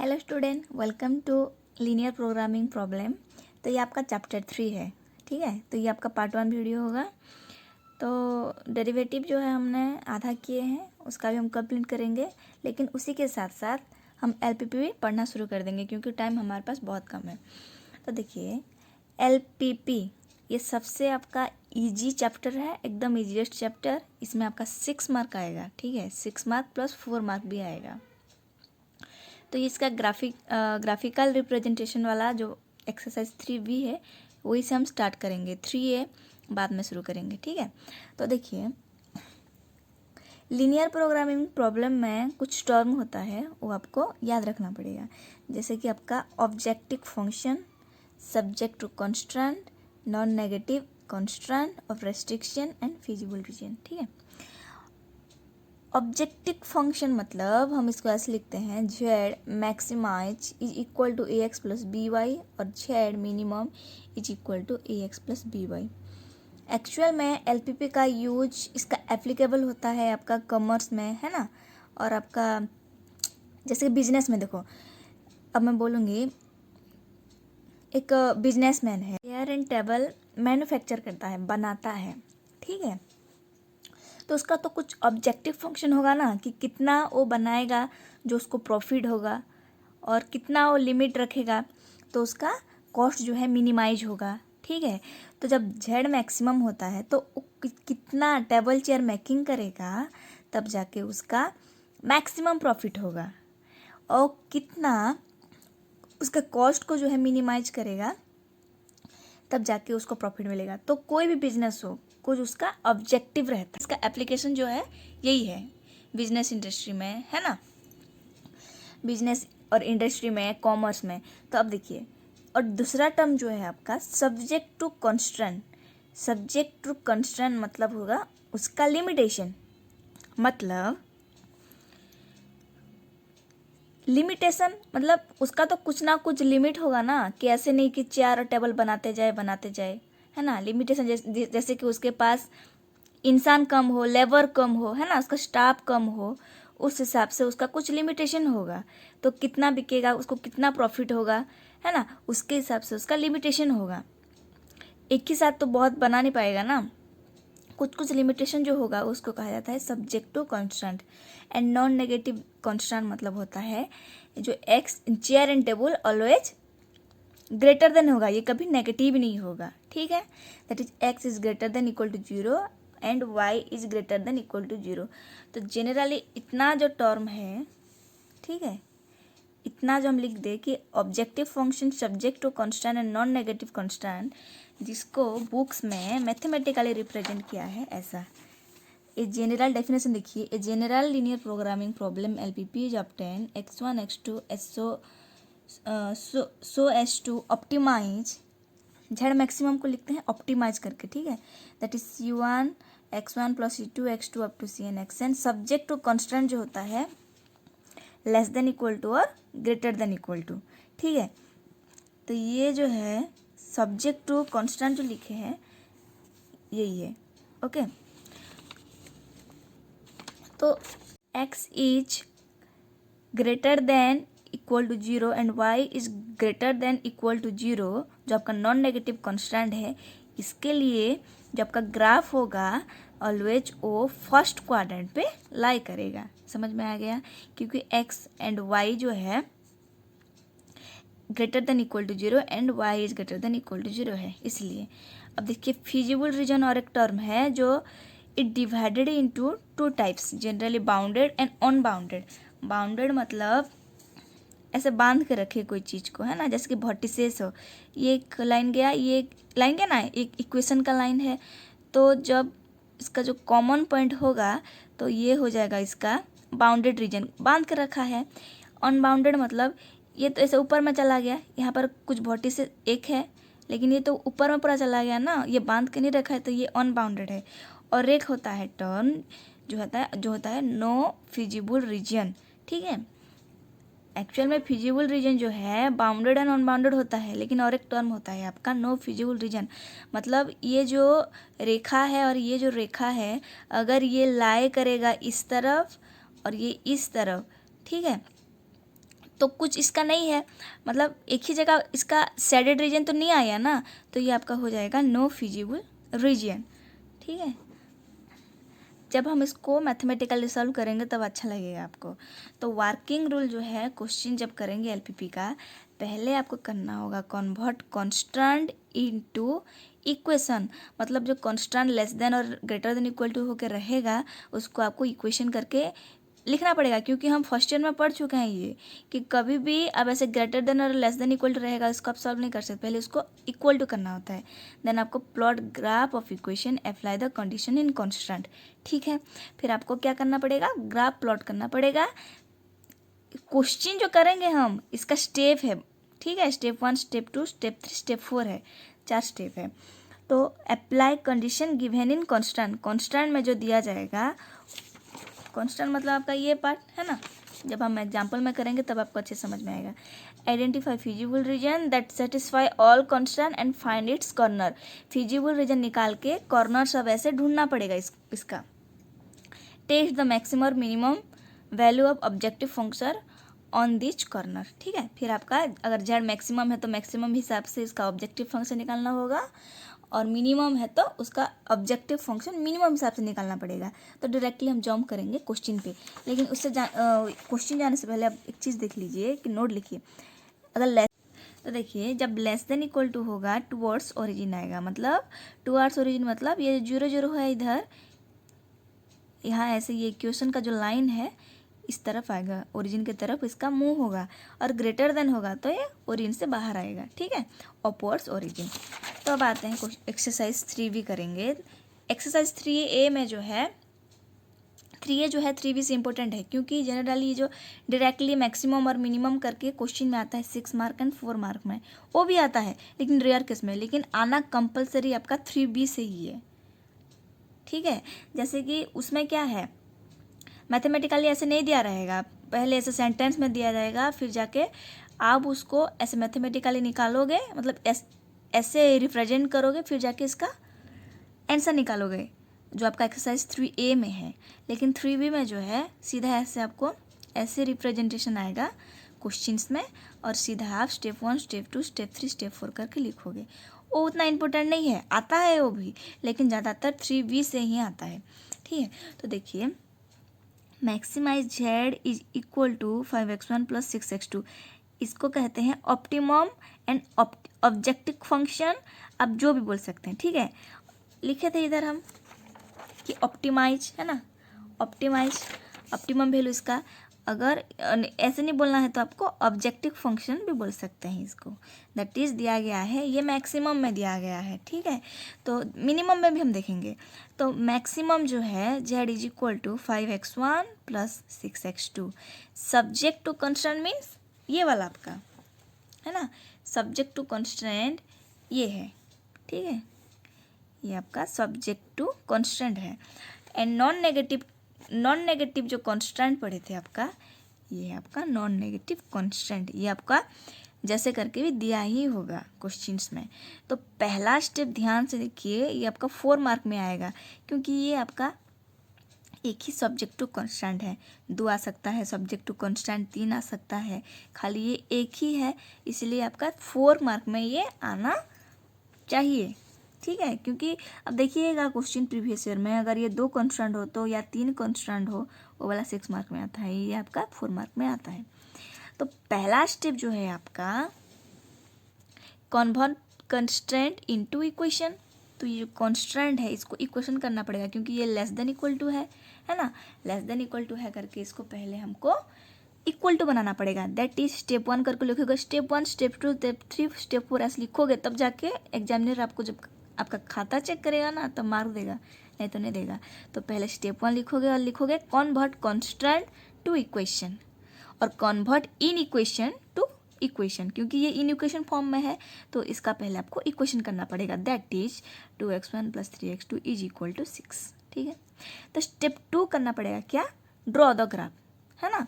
Hello student, welcome to linear programming problem. तो ये आपका चैप्टर 3 है, ठीक है। तो ये आपका पार्ट 1 वीडियो होगा। तो डेरिवेटिव जो है हमने आधा किए हैं, उसका भी हम कंप्लीट करेंगे, लेकिन उसी के साथ साथ हम एलपीपी भी पढ़ना शुरू कर देंगे क्योंकि टाइम हमारे पास बहुत कम है। तो देखिए, एलपीपी ये सबसे आपका इजी चैप्टर है, एकदम इजीएस्ट चैप्टर। इसमें आपका 6 मार्क आएगा, ठीक है। 6 मार्क प्लस 4 मार्क भी आएगा। तो इसका ग्राफिकल रिप्रेजेंटेशन वाला जो एक्सरसाइज 3B है, वही से हम स्टार्ट करेंगे। 3A बाद में शुरू करेंगे, ठीक है। तो देखिए, लीनियर प्रोग्रामिंग प्रॉब्लम में कुछ टर्म होता है, वो आपको याद रखना पड़ेगा। जैसे कि आपका objective function, subject to constraint, non negative constraint of restriction and feasible region, ठीक है। ऑब्जेक्टिव फंक्शन मतलब हम इसको ऐसे लिखते हैं, z maximise is equal to a x plus b y और z minimum is equal to a x plus b y. Actual में एलपीपी का यूज इसका एप्लीकेबल होता है आपका कॉमर्स में, है ना। और आपका जैसे बिजनेस में देखो, अब मैं बोलूँगी एक बिजनेसमैन है, चेयर एंड टेबल मैन्युफैक्चर करता है, बनाता है, ठीक है। तो उसका तो कुछ ऑब्जेक्टिव फंक्शन होगा ना, कि कितना वो बनाएगा जो उसको प्रॉफिट होगा, और कितना वो लिमिट रखेगा तो उसका कॉस्ट जो है मिनिमाइज होगा, ठीक है। तो जब जेड मैक्सिमम होता है तो वो कितना टेबल चेयर मेकिंग करेगा, तब जाके उसका मैक्सिमम प्रॉफिट होगा, और कितना उसका कॉस्ट को जो है मिनिमाइज करेगा, तब जाके उसको प्रॉफिट मिलेगा। तो कोई भी बिजनेस हो, कुछ उसका ऑब्जेक्टिव रहता है। इसका एप्लीकेशन जो है यही है बिजनेस इंडस्ट्री में, है ना, बिजनेस और इंडस्ट्री में, कॉमर्स में। तो अब देखिए, और दूसरा टर्म जो है आपका subject to constraint. Subject to constraint मतलब होगा उसका लिमिटेशन। मतलब लिमिटेशन मतलब उसका तो कुछ ना कुछ लिमिट होगा ना, कि ऐसे नहीं कि चेयर और टेबल बनाते जाए, है ना। लिमिटेशन जैसे कि उसके पास इंसान कम हो, लेबर कम हो, है ना, उसका स्टाफ कम हो, उस हिसाब से उसका कुछ लिमिटेशन होगा। तो कितना बिकेगा, उसको कितना प्रॉफिट होगा, है ना, उसके हिसाब से उसका लिमिटेशन होगा। एक ही साथ तो बहुत बना नहीं पाएगा ना, कुछ लिमिटेशन जो होगा उसको कहा जाता है subject to constant. And non negative constant मतलब होता है जो x chair and table always greater than होगा, ये कभी नेगेटिव नहीं होगा, ठीक है। That is x is greater than equal to 0 and y is greater than equal to 0। तो जनरली इतना जो टर्म है, ठीक है, इतना जो हम लिख दे कि objective function subject to constant and non negative constant, जिसको बुक्स में मैथमेटिकली रिप्रेजेंट किया है ऐसा। ए जनरल डेफिनेशन देखिए, a general linear programming problem LPP is obtain x1 x2 so as to optimise, z maximum को लिखते हैं optimise करके, ठीक है। That is c1 x1 plus c2 x2 up to cn xn। Subject to constant जो होता है less than equal to और ग्रेटर देन इक्वल टू, ठीक है। तो ये जो है सब्जेक्ट टू कॉन्स्टेंट जो लिखे हैं यही है, ओके। तो x is greater than equal to 0 and y is greater than equal to 0, जो आपका नॉन नेगेटिव कॉन्स्टेंट है, इसके लिए जो आपका ग्राफ होगा ऑलवेज वो फर्स्ट क्वाड्रेंट पे लाई करेगा। समझ में आ गया, क्योंकि x एंड y जो है greater than equal to 0 and y is greater than equal to 0 है, इसलिए। अब देखिए, फिजिबल रीजन और एक टर्म है जो it divided into 2 types, generally bounded and unbounded. Bounded मतलब ऐसे बांध के रखे कोई चीज़ को, है ना, जैसे कि वर्टिसेस हो, ये एक लाइन गया, ये एक लाइन गया ना, एक इक्वेशन का लाइन है, तो जब इसका जो कॉमन पॉइंट होगा तो ये हो जाएगा इसका बाउंडेड रीजन, बांध के रखा है। अनबाउंडेड मतलब ये तो ऐसे ऊपर में चला गया, यहाँ पर कुछ वर्टिसेस एक है, लेकिन ये तो ऊपर में पूरा चला गया ना, ये बांध के नहीं रखा है, तो ये अनबाउंडेड है। और एक होता है टर्म जो होता है नो फिजिबल रीजन, ठीक है। एक्चुअल में फिजिबल रीजन जो है बाउंडेड एंड अनबाउंडेड होता है, लेकिन और एक टर्म होता है आपका नो फिजिबल रीजन। मतलब ये जो रेखा है और ये जो रेखा है, अगर ये लाई करेगा इस तरफ और ये इस तरफ, ठीक है, तो कुछ इसका नहीं है, मतलब एक ही जगह इसका शेडेड रीजन तो नहीं आया ना, तो ये आपका हो जाएगा नो फिजिबल रीजन। ठीक है, जब हम इसको मैथमेटिकली सॉल्व करेंगे तब अच्छा लगेगा आपको। तो वर्किंग रूल जो है, क्वेश्चन जब करेंगे एलपीपी का, पहले आपको करना होगा कन्वर्ट कांस्टेंट इनटू इक्वेशन। मतलब जो कांस्टेंट लेस देन और ग्रेटर देन इक्वल टू होकर रहेगा उसको आपको इक्वेशन करके लिखना पड़ेगा, क्योंकि हम फर्स्ट ईयर में पढ़ चुके हैं ये कि कभी भी अब ऐसे ग्रेटर देन और लेस देन इक्वल टू रहेगा इसको आप सॉल्व नहीं कर सकते, पहले उसको इक्वल टू करना होता है। देन आपको plot graph of equation, apply the condition in constant. ठीक है, फिर आपको क्या करना पड़ेगा, ग्राफ प्लॉट करना पड़ेगा। क्वेश्चन जो करेंगे हम इसका स्टेप है, ठीक है, स्टेप 1, स्टेप 2, स्टेप 3, स्टेप 4 है, 4 स्टेप है। तो apply condition given in constant, constant में जो दिया जाएगा, कांस्टेंट मतलब आपका ये पार्ट है ना, जब हम एग्जांपल में करेंगे तब आपको अच्छे समझ में आएगा। Identify feasible region that satisfy all constant and find its corner. Feasible region निकाल के कॉर्नर सब ऐसे ढूंढना पड़ेगा इसका। टेस्ट द मैक्सिमम और minimum value of objective function on which corner. ठीक है, फिर आपका अगर जेड मैक्सिमम है तो मैक्सिमम हिसाब से इसका ऑब्जेक्टिव फंक्शन निकालना होगा, और मिनिमम है तो उसका ऑब्जेक्टिव फंक्शन मिनिमम हिसाब से निकालना पड़ेगा। तो डायरेक्टली हम जंप करेंगे क्वेश्चन पे, लेकिन उससे क्वेश्चन जाने से पहले आप एक चीज़ देख लीजिए कि नोट लिखिए। अगर लेस, तो देखिए जब लेस देन इक्वल टू होगा टुवर्ड्स ओरिजिन आएगा, मतलब टुवर्ड्स ओरिजिन मतलब ये 0 0 है इधर, यहाँ ऐसे ये क्वेश्चन का जो लाइन है इस तरफ आएगा, ओरिजिन की तरफ इसका मुंह होगा, और ग्रेटर देन होगा तो ये ओरिजिन से बाहर आएगा। ठीक है, अपवर्ड्स ओरिजिन। तो अब आते हैं एक्सरसाइज 3B करेंगे। एक्सरसाइज 3A में जो है 3A जो है 3B से इम्पोर्टेंट है, क्योंकि जनरली जो डायरेक्टली मैक्सिमम और मिनिमम करके क्वेश्चन में आता है 6 मार्क एंड 4 मार्क में, वो भी आता है लेकिन रेयर केस में, लेकिन आना कंपलसरी आपका 3B से ही है। ठीक है, जैसे कि उसमें क्या है, मैथमेटिकली ऐसे नहीं दिया रहेगा, पहले ऐसे सेंटेंस में दिया जाएगा, फिर जाके आप उसको ऐसे मैथमेटिकली निकालोगे, मतलब ऐसे रिप्रेजेंट करोगे, फिर जाके इसका आंसर निकालोगे, जो आपका एक्सरसाइज 3A में है। लेकिन 3B में जो है सीधा ऐसे आपको ऐसे रिप्रेजेंटेशन आएगा क्वेश्चंस में, और सीधा आप स्टेप 1, स्टेप 2, स्टेप 3, स्टेप 4 करके लिखोगे। वो उतना इम्पोर्टेंट नहीं है, आता है वो भी, लेकिन ज़्यादातर 3B से ही आता है। ठीक है, तो देखिए maximise z is equal to 5x1 plus 6x2, इसको कहते हैं ऑप्टिमम एंड ऑब्जेक्टिव फंक्शन, आप जो भी बोल सकते हैं। ठीक है, लिखे थे इधर हम कि ऑप्टिमाइज है ना, ऑप्टिमाइज ऑप्टिमम वैल्यू इसका, अगर ऐसे नहीं बोलना है तो आपको ऑब्जेक्टिव फंक्शन भी बोल सकते हैं इसको, दैट इज दिया गया है, ये मैक्सिमम में दिया गया है। ठीक है, तो मिनिमम में भी हम देखेंगे। तो मैक्सिमम जो है z is equal to 5x1 plus 6x2, subject to constraint means ये वाला आपका है ना, सब्जेक्ट टू कंस्ट्रेंट ये है। ठीक है, ये आपका सब्जेक्ट टू कांस्टेंट है। एंड नॉन नेगेटिव जो कांस्टेंट पढ़े थे आपका, ये है आपका नॉन नेगेटिव कांस्टेंट, ये आपका जैसे करके भी दिया ही होगा क्वेश्चंस में। तो पहला स्टेप ध्यान से देखिए, ये आपका 4 मार्क में आएगा, क्योंकि ये आपका एक ही सब्जेक्ट टू कांस्टेंट है, 2 आ सकता है सब्जेक्ट टू कांस्टेंट, 3 आ सकता है, खाली ये एक ही है, इसलिए आपका 4 मार्क में ये आना चाहिए। ठीक है, क्योंकि अब देखिएगा क्वेश्चन प्रीवियस ईयर में अगर ये 2 कांस्टेंट हो तो या 3 कांस्टेंट हो, वो वाला 6 मार्क में आता है, ये आपका 4 मार्क में आता है। तो पहला स्टेप जो है आपका कन्वर्ट कंस्ट्रेंट इनटू इक्वेशन, तो ये जो कांस्टेंट है इसको इक्वेशन करना पड़ेगा, क्योंकि ये लेस देन इक्वल टू है ना, लेस देन इक्वल टू है करके इसको पहले हमको इक्वल टू बनाना पड़ेगा। दैट इज स्टेप 1 करके लिखोगे, स्टेप 1, स्टेप 2, स्टेप 3, स्टेप 4 ऐसे लिखोगे, तब जाके एग्जामिनर आपको जब आपका खाता चेक करेगा ना तब मार्क देगा, नहीं तो नहीं देगा। तो पहले स्टेप 1 लिखोगे और लिखोगे कन्वर्ट कांस्टेंट टू इक्वेशन, और convert in equation two equation, क्योंकि ये इन इक्वेशन फॉर्म में है तो इसका पहले आपको इक्वेशन करना पड़ेगा। That is 2x1 plus 3x2 is equal to 6। ठीक है, तो स्टेप 2 करना पड़ेगा क्या, ड्रॉ द ग्राफ, है ना,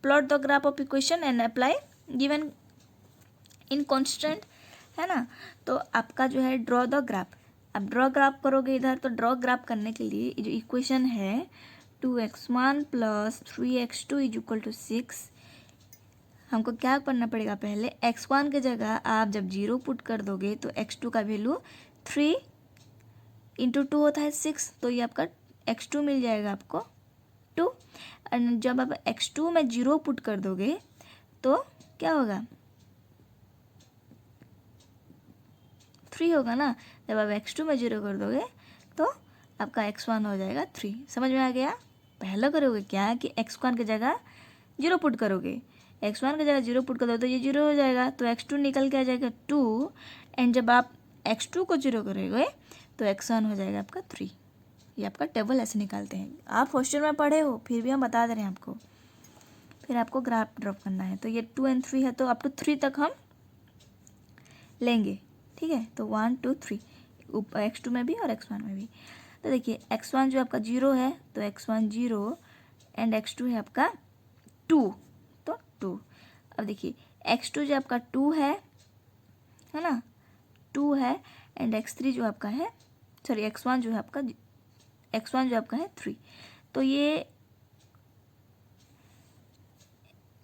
plot the graph of equation and apply given in constant, है ना। तो आपका जो है ड्रॉ द ग्राफ, अब ड्रॉ ग्राफ करोगे इधर, तो ड्रॉ ग्राफ करने के लिए जो इक्वेशन है 2x1 plus 3x2 is equal to 6। हमको क्या करना पड़ेगा, पहले x1 के जगह आप जब 0 पुट कर दोगे तो x2 का वैल्यू 3 इंटू 2 होता है 6, तो ये आपका x2 मिल जाएगा आपको 2। और जब आप x2 में 0 पुट कर दोगे तो क्या होगा, 3 होगा ना। जब आप x2 में 0 कर दोगे तो आपका x1 हो जाएगा 3। समझ में आ गया। पहला करोगे क्या कि x1 की जगह 0 पुट करोगे, x1 की जगह 0 पुट कर दो तो ये 0 हो जाएगा, तो x2 निकल के आ जाएगा 2। एंड जब आप x2 को 0 करोगे तो x1 हो जाएगा आपका 3। ये आपका टेबल ऐसे निकालते हैं। आप हॉस्टल में पढ़े हो, फिर भी हम बता दे रहे हैं आपको। फिर आपको ग्राफ ड्रॉप करना है, तो ये 2 and 3 है, तो अप टू 3 तक हम लेंगे, ठीक है। तो 1 2 3 x2 में भी और x1 में भी। तो देखिए x1 जो आपका 0 है तो x1 0 एंड x2 है आपका 2, तो 2। अब देखिए x2 जो आपका 2 है ना, 2 है, एंड x3 जो आपका है, सॉरी x1 जो है आपका, x1 जो आपका है 3। तो ये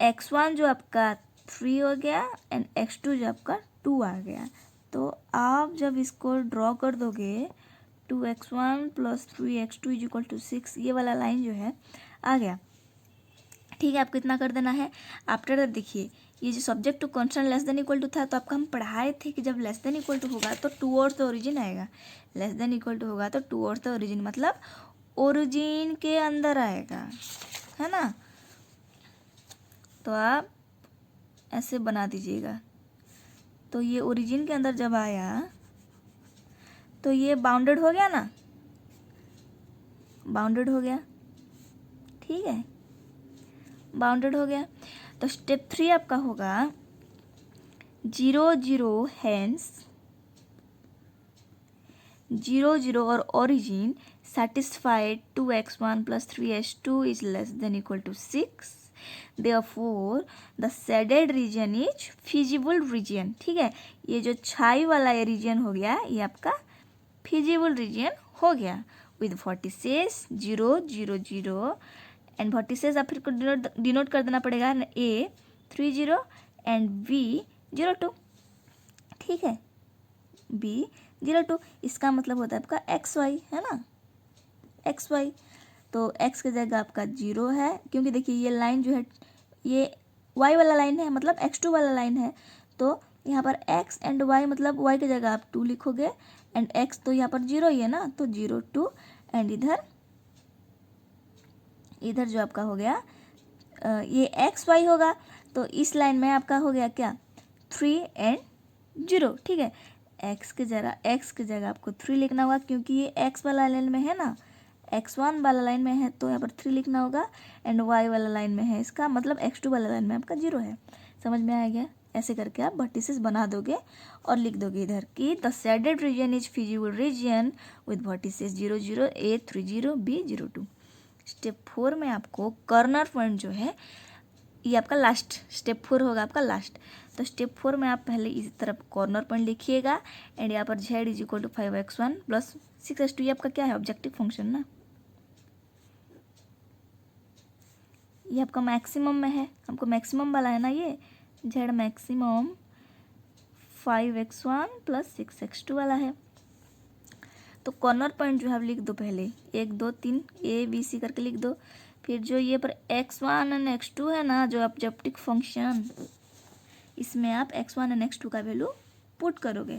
x1 जो आपका 3 हो गया एंड x2 जो आपका 2 आ गया। तो आप जब इसको ड्रॉ कर दोगे 2x1 plus 3x2 is equal to 6, ये वाला लाइन जो है आ गया, ठीक है। आपको इतना कर देना है। आफ्टर दैट देखिए ये जो subject to constant less than equal to था, तो आपका हम पढ़ाए थे कि जब लेस देन इक्वल टू होगा तो टूवर्ड्स द ओरिजिन आएगा, लेस देन इक्वल टू होगा तो टूवर्ड्स द ओरिजिन, मतलब ओरिजिन के अंदर आएगा, है ना। तो आप ऐसे बना दीजिएगा। तो ये ओरिजिन के अंदर जब आया तो ये बाउंडेड हो गया ना, बाउंडेड हो गया, ठीक है, बाउंडेड हो गया। तो स्टेप 3 आपका होगा 0 0 हेंस 0 0 और origin satisfied 2x1 plus 3x2 is less than equal to 6, therefore the shaded region is feasible region, ठीक है। ये जो छाई वाला ये रीजन हो गया, ये आपका feasible region हो गया with vertices 0 0 0 एंड vertices आप फिर को डिनोट कर देना पड़ेगा A 3 0 एंड B 0 2, ठीक है, B 0 2। इसका मतलब होता है आपका XY, है ना, XY। तो x की जगह आपका 0 है, क्योंकि देखिए ये लाइन जो है ये y वाला लाइन है, मतलब x2 वाला लाइन है। तो यहाँ पर x एंड y, मतलब y की जगह आप 2 लिखोगे एंड x तो यहाँ पर 0 ही है ना, तो 0 2 एंड इधर जो आपका हो गया ये XY होगा। तो इस लाइन में आपका हो गया क्या 3 एंड 0, ठीक है। x की जगह आपको 3 लिखना होगा, क्योंकि ये x वाला लाइन में है ना, x1 वाला लाइन में है तो यहाँ पर 3 लिखना होगा, एंड y वाला लाइन में है, इसका मतलब x2 वाला लाइन में आपका 0 है। समझ में आ गया। ऐसे करके आप वर्टिसेस बना दोगे और लिख दोगे इधर कि the shaded region is feasible region with vertices 0 0 A 3 0 B 0 2। Step 4 में आपको कॉर्नर पॉइंट जो है, ये आपका लास्ट स्टेप 4 होगा, आपका लास्ट। तो स्टेप 4 में आप पहले इस तरफ कॉर्नर पॉइंट लिखिएगा एंड यहाँ पर z is equal to 5x1 plus 6x2, ये आपका क्या है ऑब्जेक्टिव फंक्शन ना, ये आपका मैक्सिमम में है, हमको मैक्सिमम वाला है ना, ये z maximum 5x1 plus 6x2 वाला है। तो कॉर्नर पॉइंट जो है आप लिख दो, पहले 1 2 3 ABC करके लिख दो। फिर जो ये पर x1 एंड x2 है ना, जो ऑब्जेक्टिव फंक्शन, इसमें आप x1 एंड x2 का वैल्यू पुट करोगे।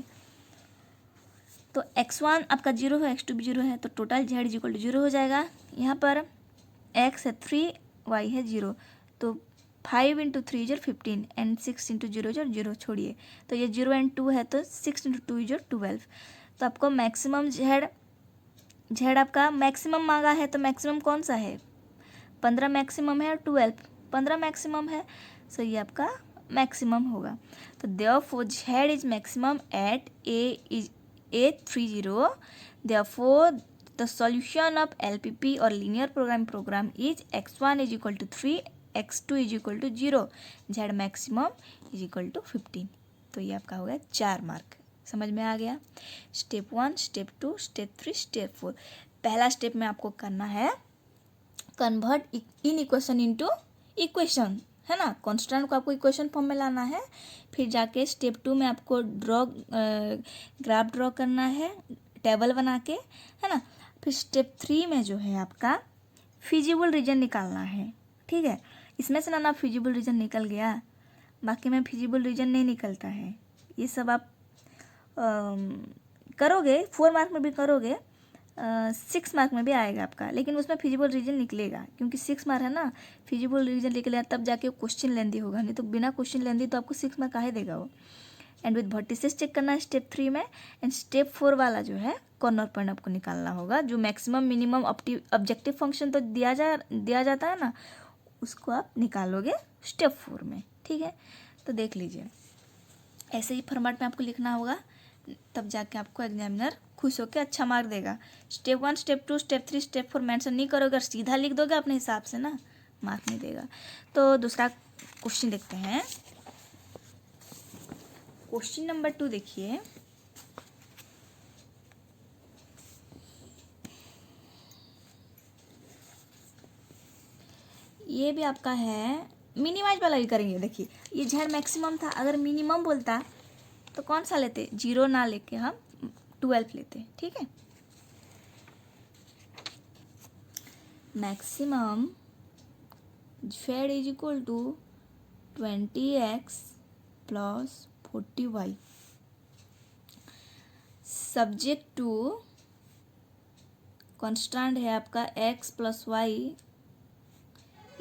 तो x1 आपका 0 है, x2 भी 0 है, तो total z is equal to 0 हो जाएगा। यहाँ पर x है 3, y है 0, तो 5 इंटू 3 इजर 15 एंड 6 इंटू 0 इजर 0, छोड़िए, तो ये 0 एंड 2 है, तो 6 इंटू 2 इजर 12। तो आपको मैक्सिमम z आपका मैक्सिमम मांगा है, तो मैक्सिमम कौन सा है, 15 मैक्सिमम है और 12 15 मैक्सिमम है, सो ये आपका मैक्सिमम होगा। तो therefore z is maximum at A30, therefore the solution of LPP और linear program is x1 is equal to 3 x2 is equal to 0 z maximum is equal to 15। तो ये आपका हो गया 4 मार्क। समझ में आ गया। Step 1, step 2, step 3, step 4। पहला स्टेप में आपको करना है convert in equation into equation, है ना। कांस्टेंट को आपको इक्वेशन फॉर्म में लाना है, फिर जाके स्टेप 2 में आपको ग्राफ ड्रॉ करना है टेबल बना के, है ना। फिर स्टेप 3 में जो है आपका फिजिबल रीजन निकालना है, ठीक है। इसमें से ना फिजिबल रीजन निकल गया, बाकी में फिजिबल रीजन नहीं निकलता है। ये सब आप करोगे, 4 मार्क में भी करोगे, 6 मार्क में भी आएगा आपका, लेकिन उसमें फिजिबल रीजन निकलेगा, क्योंकि 6 मार्क है ना। फिजिबल रीजन निकलेगा तब जाके क्वेश्चन लेंदी होगा, नहीं तो बिना क्वेश्चन लेंदी तो आपको 6 मार्क काहे देगा वो। एंड विद वर्टिसेस चेक करना है स्टेप 3 में। एंड स्टेप 4 वाला जो है कॉर्नर पॉइंट आपको निकालना होगा, जो मैक्सिमम मिनिमम ऑब्जेक्टिव फंक्शन तो दिया जाता है ना, उसको आप निकालोगे स्टेप 4 में, ठीक है। तो देख लीजिए, ऐसे ही फॉर्मेट में आपको लिखना होगा, तब जाके आपको एग्जामिनर खुश होकर अच्छा मार्क देगा। Step 1, step 2, step 3, step 4 mention नहीं करोगे, अगर सीधा लिख दोगे अपने हिसाब से ना, मार्क नहीं देगा। तो दूसरा क्वेश्चन देखते हैं। क्वेश्चन नंबर 2 देखिए, ये भी आपका है, मिनिमाइज वाला भी करेंगे। देखिए ये जेड मैक्सिमम था, अगर मिनिमम बोलता तो कौन सा लेते, 0 ना लेके हम 12 लेते, ठीक है। Maximum z is equal to 20x plus 40y subject to constant है आपका x plus y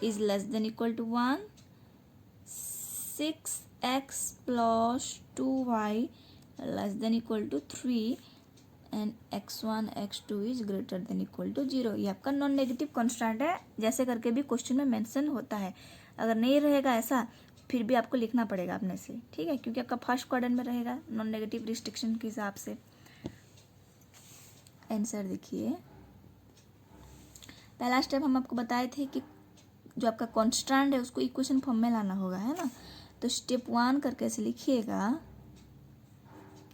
is less than equal to 1, 6x plus 2y less than equal to 3 and x1 x2 is greater than equal to 0। ये आपका non negative constant है, जैसे करके भी question में mention होता है। अगर नहीं रहेगा ऐसा, फिर भी आपको लिखना पड़ेगा अपने से, ठीक है, क्योंकि आपका फर्स्ट क्वाड्रेंट में रहेगा नॉन नेगेटिव रिस्ट्रिक्शन के हिसाब से। आंसर देखिए, पहला स्टेप हम आपको बताए थे कि जो आपका कॉन्स्टेंट है उसको इक्वेशन फॉर्म में लाना होगा, है ना। तो स्टेप 1 करके ऐसे लिखिएगा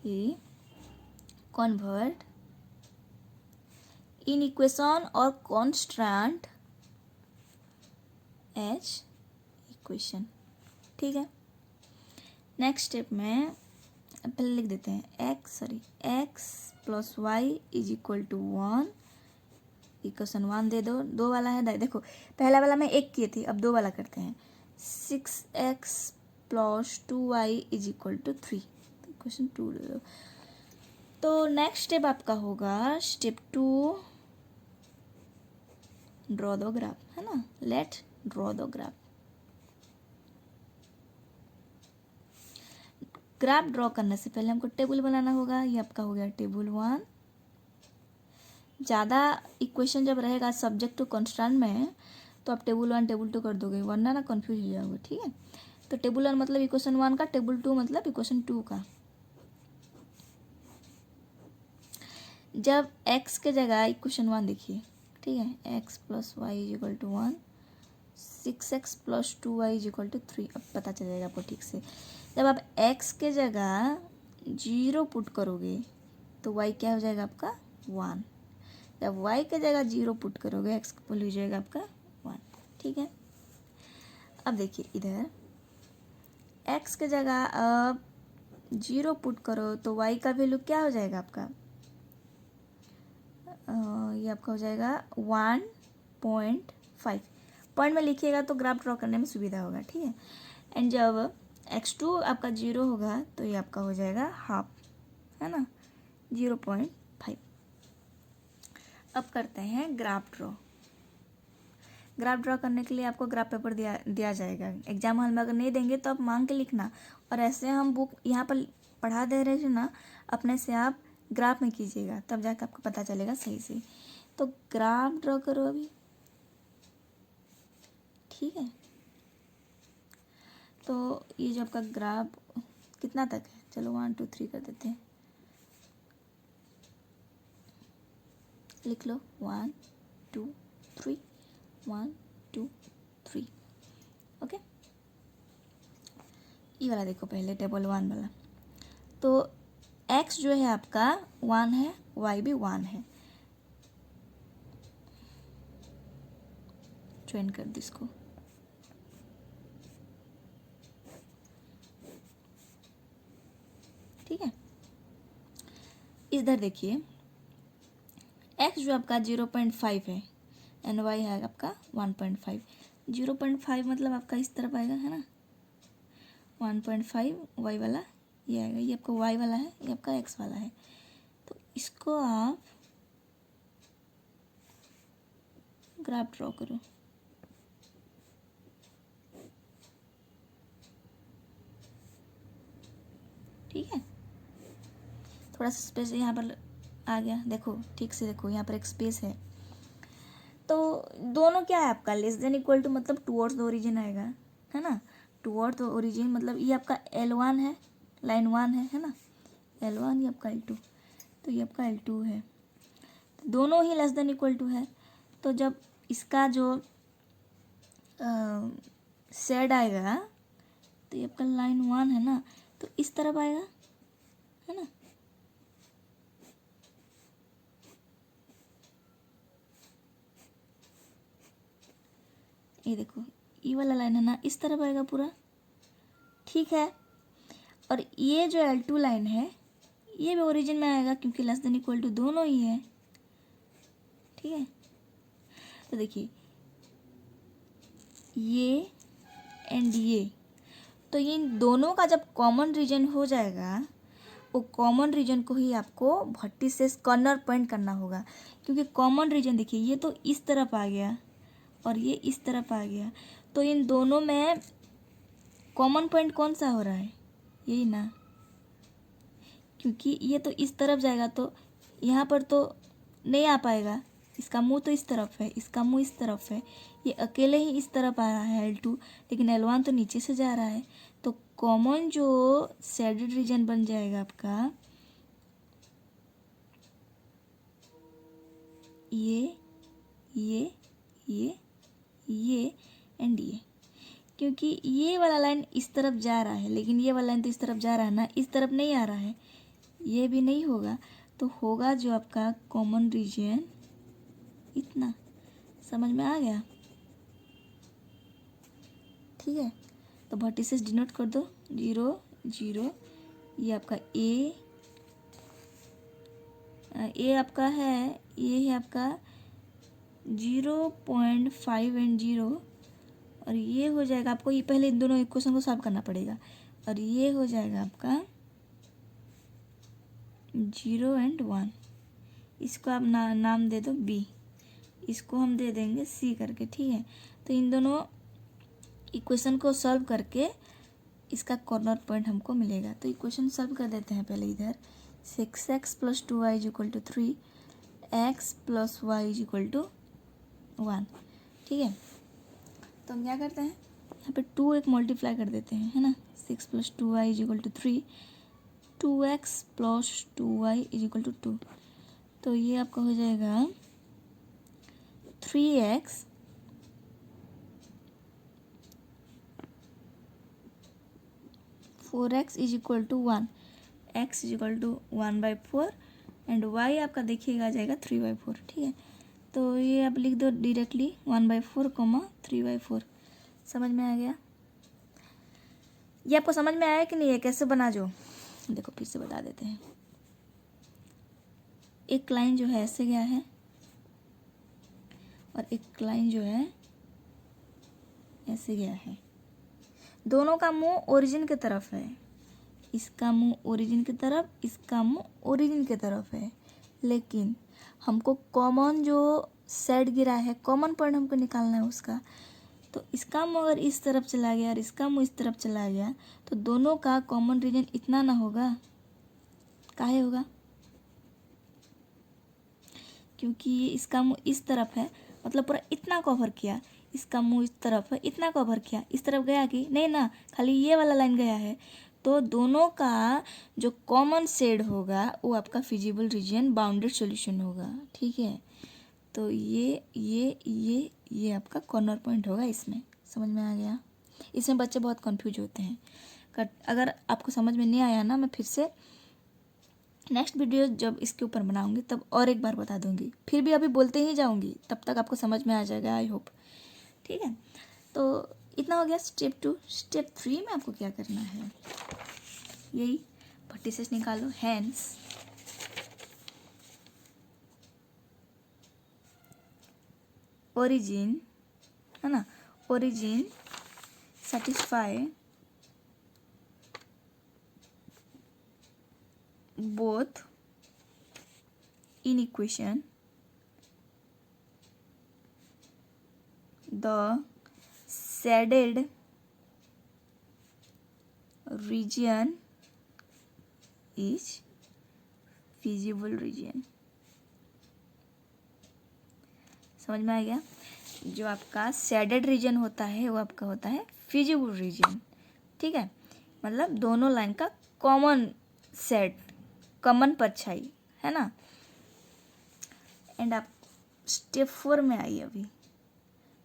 कि कन्वर्ट इन इक्वेशन और कॉन्स्टेंट एज इक्वेशन, ठीक है। नेक्स्ट स्टेप में पहले लिख देते हैं x plus y is equal to 1, इक्वेशन 1 दे दो, 2 वाला है, देखो पहला वाला में 1 किए थे, अब 2 वाला करते हैं। 6x plus 2y is equal to 3, equation 2 दे दो। तो नेक्स्ट स्टेप आपका होगा स्टेप 2, ड्रॉ दो ग्राफ, है ना। लेट ड्रॉ दो ग्राफ। ग्राफ ड्रॉ करने से पहले हमको टेबल बनाना होगा। ये आपका हो गया टेबल 1। ज़्यादा इक्वेशन जब रहेगा सब्जेक्ट टू कॉन्स्टेंट में, तो आप टेबल 1 टेबल 2 कर दोगे, वरना ना कंफ्यूज हो जाओगे, ठीक है। तो टेबल 1 मतलब इक्वेशन 1 का, टेबल 2 मतलब इक्वेशन 2 का। जब x के जगह इक्वेशन 1 देखिए, ठीक है, x plus y is equal to 1, 6x plus 2y is equal to 3, अब पता चल जाएगा आपको ठीक से। जब आप x के जगह 0 पुट करोगे तो y क्या हो जाएगा आपका 1, जब y के जगह 0 पुट करोगे x का वैल्यू हो जाएगा आपका 1, ठीक है। अब देखिए इधर x के जगह अब 0 पुट करो तो y का वैल्यू क्या हो जाएगा आपका, ये आपका हो जाएगा 1.5। पॉइंट में लिखिएगा तो ग्राफ ड्रॉ करने में सुविधा होगा, ठीक है। एंड जब x2 आपका 0 होगा तो ये आपका हो जाएगा हाफ, है ना, 0.5। अब करते हैं ग्राफ ड्रॉ। ग्राफ ड्रॉ करने के लिए आपको ग्राफ पेपर दिया जाएगा। एग्जाम हॉल में अगर नहीं देंगे तो आप मांग के लिखना, और ऐसे हम बुक यहाँ पर पढ़ा दे रहे थे ना, अपने से आप ग्राफ में कीजिएगा, तब जाकर आपको पता चलेगा सही से। तो ग्राफ ड्रॉ करो अभी, ठीक है। तो ये जो आपका ग्राफ कितना तक है, चलो 1 2 3 कर देते हैं, लिख लो 1 2 3, 1 2 3, ओके। ये वाला देखो पहले टेबल 1 वाला। तो x जो है आपका 1 है, y भी 1 है। ज्वाइन कर दी इसको। ठीक है, इधर देखिए x जो आपका 0.5 है एंड y है आपका 1.5। 0.5 मतलब आपका इस तरफ आएगा, है ना। 1.5 y वाला ये आएगा, ये आपका y वाला है, ये आपका x वाला है। तो इसको आप ग्राफ ड्रॉ करो। ठीक है, थोड़ा सा स्पेस यहाँ पर आ गया, देखो ठीक से देखो, यहाँ पर एक स्पेस है। तो दोनों क्या है आपका, लेस देन इक्वल टू मतलब टुवर्ड्स द ओरिजिन आएगा, है ना। टुवर्ड्स द ओरिजिन मतलब ये आपका L1 है, लाइन 1 है ना। L1 ये आपका L2, तो ये आपका L2 है। तो दोनों ही लेस देन इक्वल टू है। तो जब इसका जो शेड आएगा तो ये आपका लाइन 1 है ना, तो इस तरफ आएगा, है ना। ये देखो ये वाला लाइन है ना, इस तरफ आएगा पूरा। ठीक है, और ये जो L2 लाइन है ये भी ओरिजिन में आएगा क्योंकि लेस देन इक्वल टू दोनों ही है। ठीक है, तो देखिए ये एंड ये, तो इन दोनों का जब कॉमन रीजन हो जाएगा, वो कॉमन रीजन को ही आपको वर्टिसेस कॉर्नर पॉइंट करना होगा। क्योंकि कॉमन रीजन देखिए ये तो इस तरफ आ गया और ये इस तरफ आ गया, तो इन दोनों में कॉमन पॉइंट कौन सा हो रहा है, यही ना। क्योंकि ये तो इस तरफ जाएगा तो यहाँ पर तो नहीं आ पाएगा, इसका मुंह तो इस तरफ है, इसका मुंह इस तरफ है, ये अकेले ही इस तरफ आ रहा है L2, लेकिन L1 तो नीचे से जा रहा है। तो कॉमन जो शेडेड रीजन बन जाएगा आपका ये एंड ये। क्योंकि ये वाला लाइन इस तरफ जा रहा है लेकिन ये वाला लाइन तो इस तरफ जा रहा है ना, इस तरफ नहीं आ रहा है, ये भी नहीं होगा। तो होगा जो आपका कॉमन रीजन इतना। समझ में आ गया? ठीक है, तो वर्टिसेस डिनोट कर दो 0 0। ये आपका ए आपका है, ये है आपका 0.5 एंड 0, और ये हो जाएगा आपको, ये पहले इन दोनों इक्वेशन को सॉल्व करना पड़ेगा, और ये हो जाएगा आपका 0 एंड 1। इसको आप नाम दे दो B, इसको हम दे देंगे C करके। ठीक है, तो इन दोनों इक्वेशन को सॉल्व करके इसका कॉर्नर पॉइंट हमको मिलेगा। तो इक्वेशन सॉल्व कर देते हैं पहले। इधर 6x + 2y = 3, x + y = 1। ठीक है, तो हम क्या करते हैं, यहाँ पे 2 एक मल्टीप्लाई कर देते हैं, है ना। 6 + 2y = 3, 2x + 2y = 2। तो ये आपका हो जाएगा 3x 4x = 1, x = 1/4 and y आपका देखिएगा आ जाएगा 3/4। ठीक है, तो ये आप लिख दो डायरेक्टली 1/4, 3/4। समझ में आ गया? ये आपको समझ में आया कि नहीं है, कैसे बना जो, देखो फिर से बता देते हैं। एक लाइन जो है ऐसे गया है और एक लाइन जो है ऐसे गया है, दोनों का मुंह ओरिजिन की तरफ है। इसका मुंह ओरिजिन की तरफ, इसका मुंह ओरिजिन की तरफ है, लेकिन हमको कॉमन जो सेट गिरा है, कॉमन पॉइंट हमको निकालना है उसका। तो इसका मुंह अगर इस तरफ चला गया और इसका मुंह इस तरफ चला गया तो दोनों का कॉमन रीजन इतना ना होगा। काहे होगा? क्योंकि ये इसका मुंह इस तरफ है, मतलब पूरा इतना कवर किया, इसका मुंह इस तरफ है, इतना कवर किया, इस तरफ गया कि नहीं ना, खाली ये वाला लाइन गया है। तो दोनों का जो कॉमन शेड होगा वो आपका फिजिबल रीजन बाउंडेड सॉल्यूशन होगा। ठीक है, तो ये आपका कॉर्नर पॉइंट होगा इसमें। समझ में आ गया? इसमें बच्चे बहुत कंफ्यूज होते हैं। अगर आपको समझ में नहीं आया ना, मैं फिर से नेक्स्ट वीडियो जब इसके ऊपर बनाऊंगी तब और एक बार बता दूंगी, फिर भी अभी बोलते ही जाऊंगी, तब तक आपको समझ में आ जाएगा, आई होप। ठीक है, तो इतना हो गया स्टेप 2। स्टेप 3 में आपको क्या करना है, यही भट्टी से निकालो। हैंस ओरिजिन, है ना, origin satisfy both in equation, the shaded region is feasible region। समझ में आ गया? जो आपका शेडेड रीजन होता है वो आपका होता है फिजिबल रीजन, ठीक है, मतलब दोनों लाइन का कॉमन सेट, कॉमन परछाई, है ना। एंड आप स्टेप 4 में आइए। अभी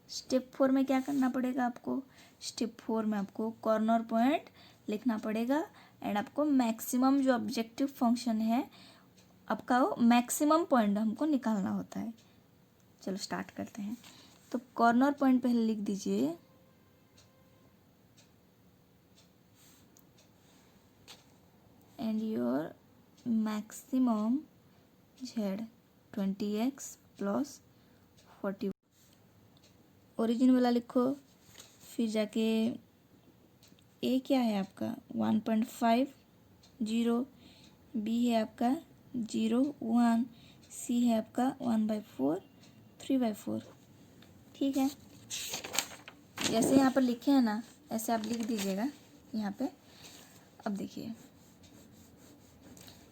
स्टेप 4 में क्या करना पड़ेगा आपको, स्टेप 4 में आपको कॉर्नर पॉइंट लिखना पड़ेगा एंड आपको मैक्सिमम जो ऑब्जेक्टिव फंक्शन है आपका वो मैक्सिमम पॉइंट हमको निकालना होता है। चलो स्टार्ट करते हैं। तो कॉर्नर पॉइंट पहले लिख दीजिए, and your maximum z 20x plus 40। Origin वाला लिखो, फिर जाके ए क्या है आपका 1.5 0, बी है आपका 0 1, सी है आपका 1/4 3/4, ठीक है। जैसे यहाँ पर लिखे हैं ना ऐसे आप लिख दीजिएगा यहाँ पे। अब देखिए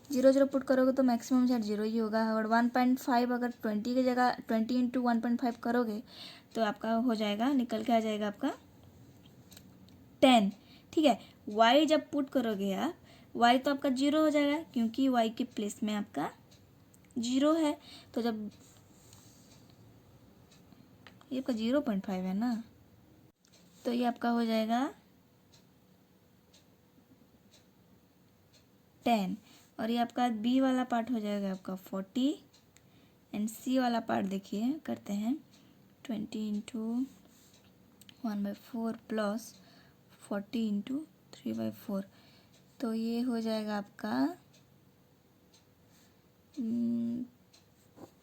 0 0 पुट करोगे तो मैक्सिमम Z 0 ही होगा, और 1.5 अगर 20 की जगह 20 इंटू 1.5 करोगे तो आपका हो जाएगा, निकल के आ जाएगा आपका 10, ठीक है। Y जब पुट करोगे आप, Y तो आपका 0 हो जाएगा क्योंकि Y के प्लेस में आपका 0 है, तो जब ये आपका 0.5 है ना, तो ये आपका हो जाएगा 10, और ये आपका बी वाला पार्ट हो जाएगा आपका 40, एंड सी वाला पार्ट देखिए करते हैं 20 इंटू 1/4 प्लस 40 इंटू 3/4, तो ये हो जाएगा आपका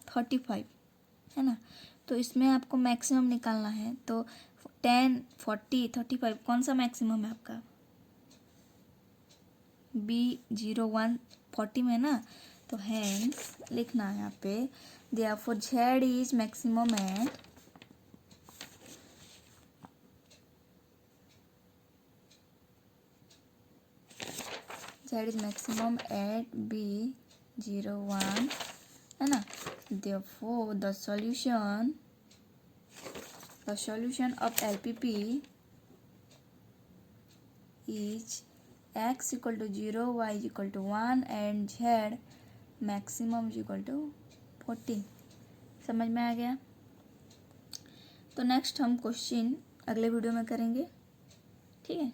35, है ना। तो इसमें आपको मैक्सिमम निकालना है, तो 10 40 35 कौन सा मैक्सिमम है आपका, बी 0 1 40 में ना, तो हैंस लिखना है यहाँ पे therefore Z is maximum at Z is maximum at B 0 1, है ना। Therefore the solution of LPP is x equal to 0, y equal to 1 and z maximum equal to 40। समझ में आ गया? तो नेक्स्ट हम क्वेश्चन अगले वीडियो में करेंगे, ठीक है।